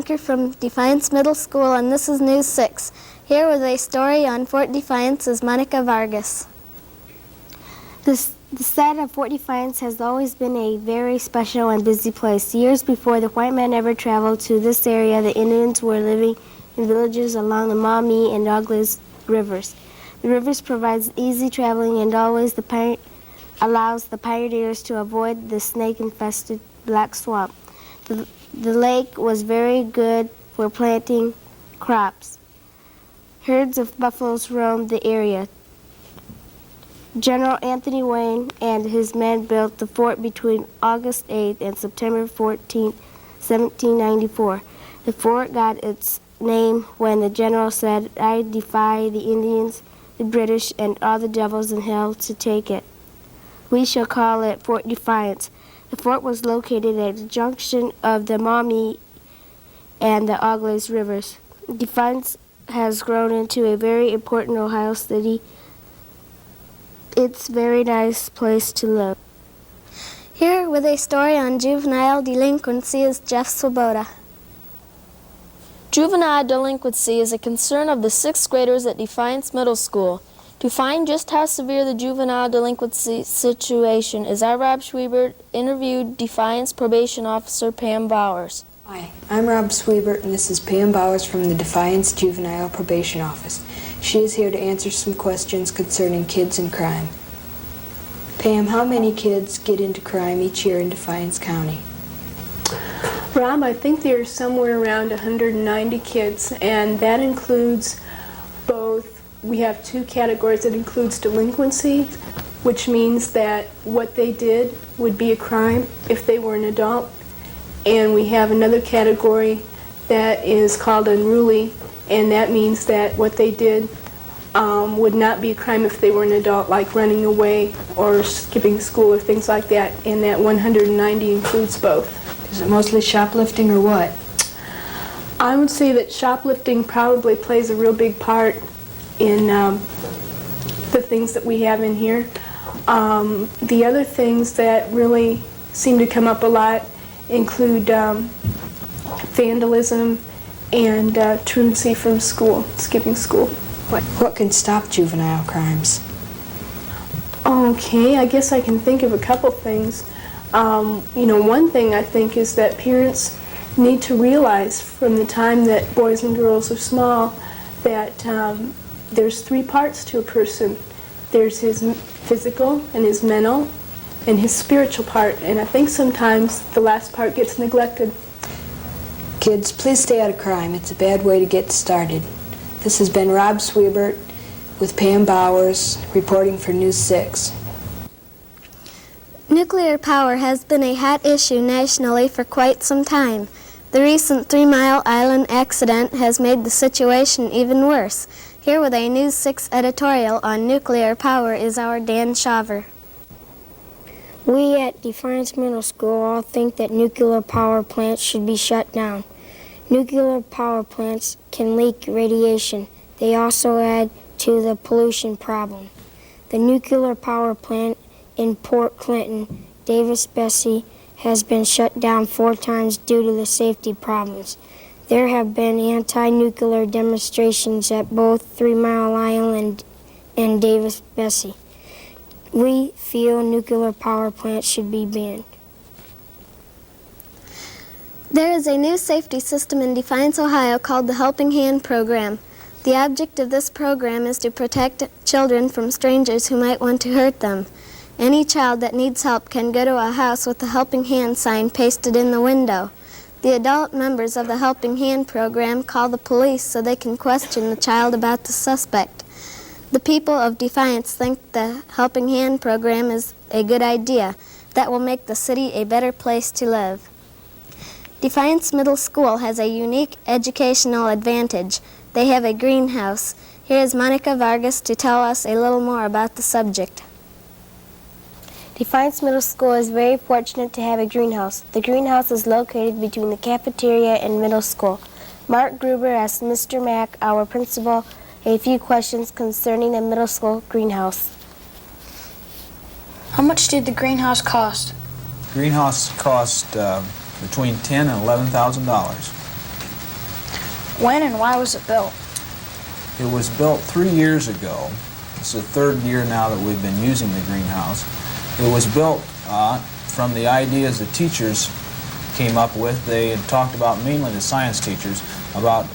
Anchor from Defiance Middle School, and this is News 6. Here with a story on Fort Defiance is Monica Vargas. The site of Fort Defiance has always been a very special and busy place. Years before the white man ever traveled to this area, the Indians were living in villages along the Maumee and Douglas rivers. The rivers provides easy traveling and always allows the pioneers to avoid the snake-infested black swamp. The lake was very good for planting crops. Herds of buffaloes roamed the area. General Anthony Wayne and his men built the fort between August 8th and September 14th, 1794. The fort got its name when the general said, "I defy the Indians, the British, and all the devils in hell to take it. We shall call it Fort Defiance." The fort was located at the junction of the Maumee and the Douglas rivers. Defiance has grown into a very important Ohio city. It's a very nice place to live. Here with a story on juvenile delinquency is Jeff Swoboda. Juvenile delinquency is a concern of the 6th graders at Defiance Middle School. To find just how severe the juvenile delinquency situation is, I, Rob Schwiebert, interviewed Defiance Probation Officer Pam Bowers. Hi, I'm Rob Schwiebert, and this is Pam Bowers from the Defiance Juvenile Probation Office. She is here to answer some questions concerning kids and crime. Pam, how many kids get into crime each year in Defiance County? Rob, I think there's somewhere around 190 kids, and that includes both. We have two categories. That includes delinquency, which means that what they did would be a crime if they were an adult. And we have another category that is called unruly, and that means that what they did would not be a crime if they were an adult, like running away or skipping school or things like that. And that 190 includes both. Is it mostly shoplifting or what? I would say that shoplifting probably plays a real big part in the things that we have in here. The other things that really seem to come up a lot include vandalism and truancy from school, skipping school. What can stop juvenile crimes? Okay, I guess I can think of a couple things. One thing I think is that parents need to realize from the time that boys and girls are small that there's three parts to a person. There's his physical and his mental and his spiritual part, and I think sometimes the last part gets neglected. Kids, please stay out of crime. It's a bad way to get started. This has been Rob Schwiebert with Pam Bowers reporting for News 6. Nuclear power has been a hot issue nationally for quite some time. The recent 3 Mile Island accident has made the situation even worse. Here with a News 6 editorial on nuclear power is our Dan Shaver. We at Defiance Middle School all think that nuclear power plants should be shut down. Nuclear power plants can leak radiation. They also add to the pollution problem. The nuclear power plant in Port Clinton, Davis-Besse, has been shut down 4 times due to the safety problems. There have been anti-nuclear demonstrations at both 3 Mile Island and Davis-Besse. We feel nuclear power plants should be banned. There is a new safety system in Defiance, Ohio called the Helping Hand Program. The object of this program is to protect children from strangers who might want to hurt them. Any child that needs help can go to a house with the Helping Hand sign pasted in the window. The adult members of the Helping Hand program call the police so they can question the child about the suspect. The people of Defiance think the Helping Hand program is a good idea that will make the city a better place to live. Defiance Middle School has a unique educational advantage. They have a greenhouse. Here is Monica Vargas to tell us a little more about the subject. Defiance Middle School is very fortunate to have a greenhouse. The greenhouse is located between the cafeteria and middle school. Mark Gruber asked Mr. Mack, our principal, a few questions concerning the middle school greenhouse. How much did the greenhouse cost? Greenhouse cost between $10,000 and $11,000. When and why was it built? It was built 3 years ago. It's the third year now that we've been using the greenhouse. It was built from the ideas the teachers came up with. They had talked about, mainly the science teachers, about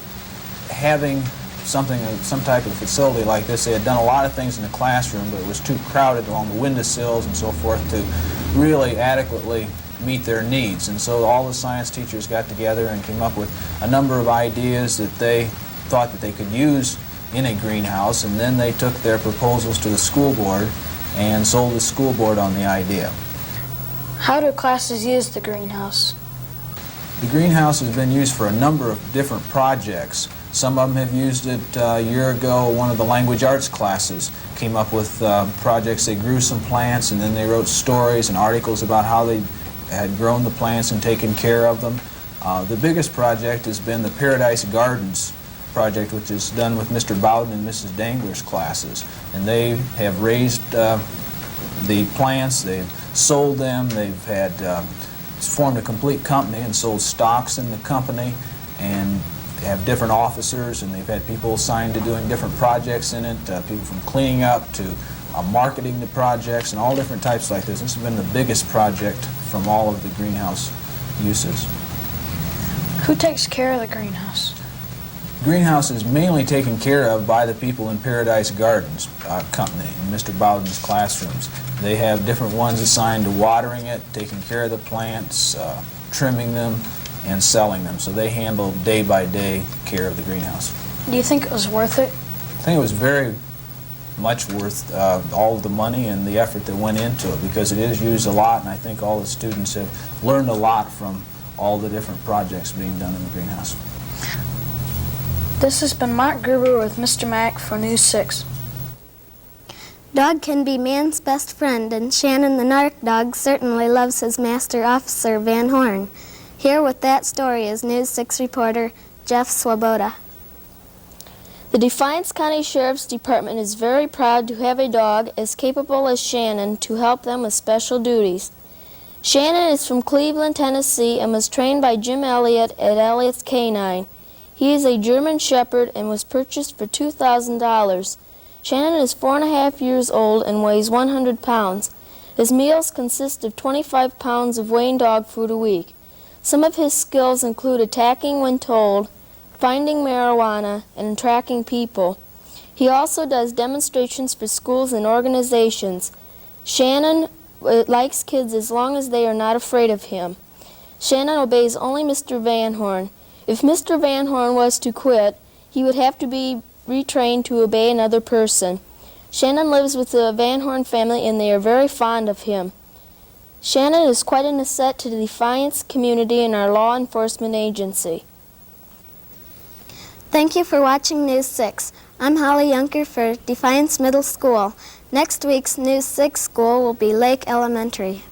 having some type of facility like this. They had done a lot of things in the classroom, but it was too crowded along the windowsills and so forth to really adequately meet their needs. And so all the science teachers got together and came up with a number of ideas that they thought that they could use in a greenhouse, and then they took their proposals to the school board and sold the school board on the idea. How do classes use the greenhouse? The greenhouse has been used for a number of different projects. Some of them have used it a year ago. One of the language arts classes came up with projects. They grew some plants, and then they wrote stories and articles about how they had grown the plants and taken care of them. The biggest project has been the Paradise Gardens project, which is done with Mr. Bowden and Mrs. Dangler's classes. And they have raised the plants, they've sold them, they've had formed a complete company and sold stocks in the company, and have different officers, and they've had people assigned to doing different projects in it, people from cleaning up to marketing the projects and all different types like this. This has been the biggest project from all of the greenhouse uses. Who takes care of the greenhouse? The greenhouse is mainly taken care of by the people in Paradise Gardens company, in Mr. Bowden's classrooms. They have different ones assigned to watering it, taking care of the plants, trimming them, and selling them. So they handle day-by-day care of the greenhouse. Do you think it was worth it? I think it was very much worth all of the money and the effort that went into it, because it is used a lot, and I think all the students have learned a lot from all the different projects being done in the greenhouse. This has been Mark Gruber with Mr. Mack for News 6. Dog can be man's best friend, and Shanon the narc dog certainly loves his master, Officer Van Horn. Here with that story is News 6 reporter Jeff Swoboda. The Defiance County Sheriff's Department is very proud to have a dog as capable as Shanon to help them with special duties. Shanon is from Cleveland, Tennessee, and was trained by Jim Elliott at Elliott's Canine. He is a German Shepherd and was purchased for $2,000. Shanon is 4.5 years old and weighs 100 pounds. His meals consist of 25 pounds of Wayne dog food a week. Some of his skills include attacking when told, finding marijuana, and tracking people. He also does demonstrations for schools and organizations. Shanon likes kids as long as they are not afraid of him. Shanon obeys only Mr. Van Horn. If Mr. Van Horn was to quit, he would have to be retrained to obey another person. Shanon lives with the Van Horn family, and they are very fond of him. Shanon is quite an asset to the Defiance community and our law enforcement agency. Thank you for watching News 6. I'm Holly Junker for Defiance Middle School. Next week's News 6 school will be Lake Elementary.